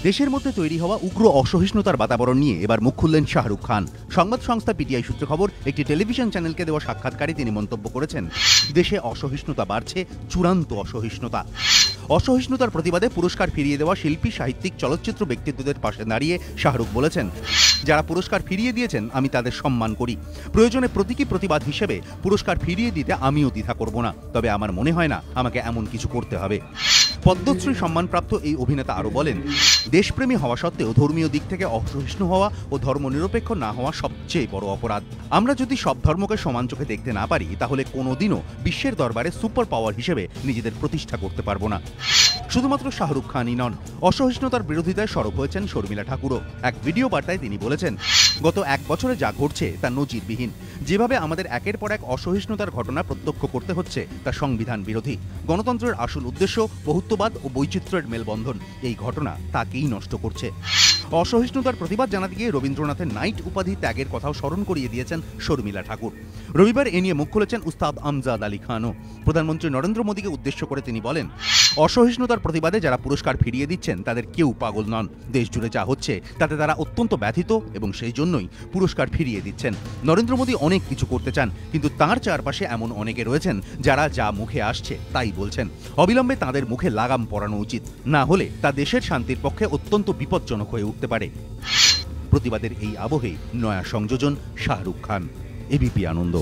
দেশের মধ্যে তৈরি হওয়া উগ্র অসহিষ্ণুতার বাতাবরণ নিয়ে এবার মুখ খুললেন শাহরুখ খান। সংবাদ সংস্থা পিটিআই সূত্রে খবর, একটি টেলিভিশন চ্যানেলকে দেওয়া সাক্ষাৎকারে তিনি মন্তব্য করেছেন, দেশে অসহিষ্ণুতা বাড়ছে, চূড়ান্ত অসহিষ্ণুতা। অসহিষ্ণুতার প্রতিবাদে পুরস্কার ফিরিয়ে দেওয়া শিল্পী, সাহিত্যিক, চলচ্চিত্র ব্যক্তিত্বদের পাশে দাঁড়িয়ে শাহরুখ বলেছেন, যারা পুরস্কার ফিরিয়ে দিয়েছেন আমি তাদের সম্মান করি। প্রয়োজনে প্রতীকী প্রতিবাদ হিসেবে পুরস্কার ফিরিয়ে দিতে আমিও দ্বিধা করব না, তবে আমার মনে হয় না আমাকে এমন কিছু করতে হবে। পদ্মশ্রী সম্মানপ্রাপ্ত এই অভিনেতা আরও বলেন, দেশপ্রেমী হওয়া সত্ত্বেও ধর্মীয় দিক থেকে অসহিষ্ণু হওয়া ও ধর্মনিরপেক্ষ না হওয়া সবচেয়ে বড় অপরাধ। আমরা যদি সব ধর্মকে সমান চোখে দেখতে না পারি, তাহলে কোনোদিনও বিশ্বের দরবারে সুপার পাওয়ার হিসেবে নিজেদের প্রতিষ্ঠা করতে পারবো না। শুধুমাত্র শাহরুখ খানই নন, অসহিষ্ণুতার বিরোধিতায় সরব হয়েছেন শর্মিলা ঠাকুরও। এক ভিডিও বার্তায় তিনি বলেছেন, গত 1 বছরে যা ঘটছে তা নজিরবিহীন। যেভাবে আমাদের একের পর এক অসহিষ্ণুতার ঘটনা প্রত্যক্ষ করতে হচ্ছে তা সংবিধান বিরোধী। গণতন্ত্রের আসল উদ্দেশ্য বহুত্ববাদ ও বৈচিত্র্যের মেলবন্ধন, এই ঘটনা তাকেই নষ্ট করছে। অসহিষ্ণুতার প্রতিবাদ জানাতে গিয়ে রবীন্দ্রনাথের নাইট উপাধি ত্যাগের কথাও স্মরণ করিয়ে দিয়েছেন শর্মিলা ঠাকুর। রবিবার এ নিয়ে মুখ খুলেছেন উস্তাদ আমজাদ আলী খানও। প্রধানমন্ত্রী নরেন্দ্র মোদীকে উদ্দেশ্য করে তিনি বলেন, অসহিষ্ণুতার প্রতিবাদে যারা পুরস্কার ফিরিয়ে দিচ্ছেন তাদের কেউ পাগল নন। দেশ জুড়ে যা হচ্ছে তাতে তারা অত্যন্ত ব্যথিত এবং সেই জন্যই পুরস্কার ফিরিয়ে দিচ্ছেন। নরেন্দ্র মোদী অনেক কিছু করতে চান, কিন্তু তাঁর চারপাশে এমন অনেকে রয়েছেন যারা যা মুখে আসছে তাই বলছেন। অবিলম্বে তাদের মুখে লাগাম পরানো উচিত, না হলে তা দেশের শান্তির পক্ষে অত্যন্ত বিপজ্জনক হয়ে উঠতে পারে। প্রতিবাদের এই আবহে নয়া সংযোজন শাহরুখ খান। এবিপি আনন্দ।